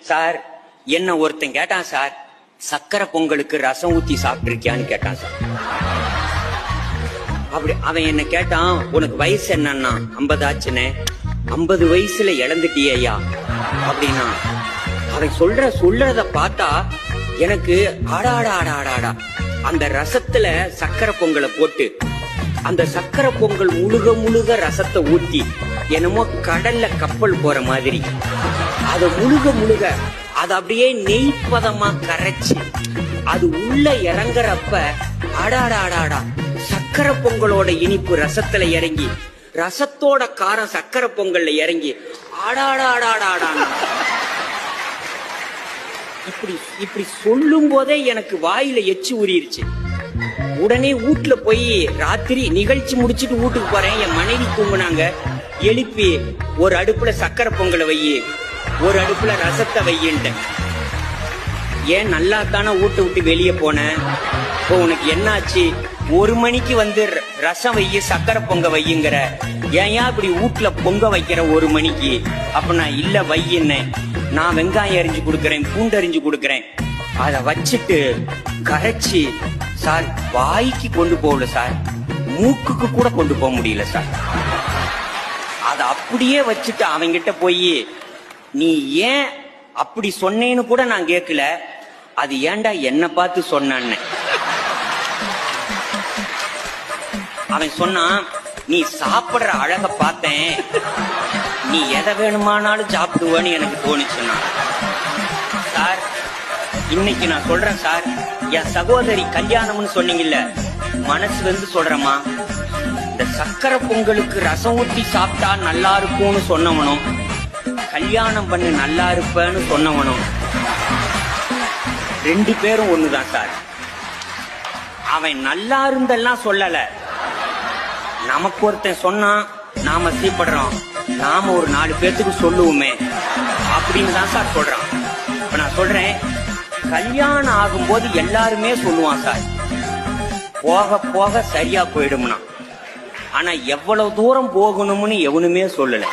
Sir என்ன ஒருத்தன் கேட்டான் சார், சக்கரை பொங்கலுக்கு ரசம் ஊத்தி சாப்பிட்டிருக்கியான்னு கேட்டான் சார். அப்படி அவன் என்ன கேட்டான், உனக்கு வயசு என்னன்னா 50 ஆச்சுன்னு. 50 வயசுல இழந்துட்டியா அப்படின்னா. அவன் சொல்றத பார்த்தா எனக்கு ஆடாடா அந்த ரசத்துல சக்கரை பொங்கலை போட்டு அந்த சக்கரை பொங்கல் முழுக ரசத்தை ஊத்தி என்னமோ கடல்ல கப்பல் போற மாதிரி அத முழுக அது அப்படியே நெய்ப்பதமா கரைச்சு அது உள்ள இறங்குறப்ப ஆடாடா சக்கரை பொங்கலோட இனிப்பு ரசத்துல இறங்கி ரசத்தோட காரம் சக்கரை பொங்கல்ல இறங்கி ஆடாடாடாடாடா. இப்படி சொல்லும் போதே எனக்கு வாயில எச்சு ஊறிடுச்சு. உடனே வீட்டுல போய் ராத்திரி நிகழ்ச்சி முடிச்சிட்டு வீட்டுக்கு போறேன். என் மனைவி தூங்குனாங்க. எழுப்பி ஒரு அடுப்புல சக்கரை பொங்கலை வையி, ஒரு அடுப்புல ரசத்தை வையின்ட்டு. ஏன் நல்லா தானே வீட்டை விட்டு வெளியே போனேன், இப்போ உனக்கு என்னாச்சு? 1 மணிக்கு வந்து ரசம் வைய சக்கரை பொங்க வையுங்கிற, ஏன் இப்படி வீட்டுல பொங்க வைக்கிற 1 மணிக்கு? அப்ப நான் இல்ல வையின்னு, நான் வெங்காயம் அரிஞ்சு கொடுக்கறேன், பூண்டு அரிஞ்சு கொடுக்கறேன். அத வச்சுட்டு கரைச்சி சார் வாய்க்கு கொண்டு போகல சார், மூக்குக்கு கூட கொண்டு போக முடியல சார். அத அப்படியே வச்சுட்டு அவங்கிட்ட போய் நீ ஏன் அப்படி சொன்னேன்னு கூட நான் கேட்கல, அது ஏன்டா என்ன பார்த்து சொன்னான்னு. அவன் சொன்னான், நீ சாப்பிடுற அழக பார்த்தேன், நீ எதை வேணுமானாலும் சாப்பிடுவேன்னு எனக்கு தோணுச்சுன்னா. சார் இன்னைக்கு நான் சொல்றேன் சார், என் சகோதரி கல்யாணம்னு சொன்னீங்கல்ல, மனசு வந்து சொல்றேம்மா, இந்த சக்கரை பொங்கலுக்கு ரசம் ஊத்தி சாப்பிட்டா நல்லா இருக்கும்னு சொன்னவனும், கல்யாணம் பண்ணி நல்லா இருப்பேன்னு சொன்னவனும் 2 பேரும் ஒண்ணுதான் சார். அவன் நல்லா இருந்தெல்லாம் சொல்லல, நமக்கு ஒருத்தன் சொன்னா நாம சீப்படுறோம், நாம ஒரு 4 பேர்த்துக்கு சொல்லுவோமே அப்படின்னு தான் சார் சொல்றான். இப்ப நான் சொல்றேன், கல்யாணம் ஆகும்போது எல்லாருமே சொல்லுவான் சார், போக போக சரியா போயிடும்னா. ஆனா எவ்வளவு தூரம் போகணும்னு எவனுமே சொல்லல.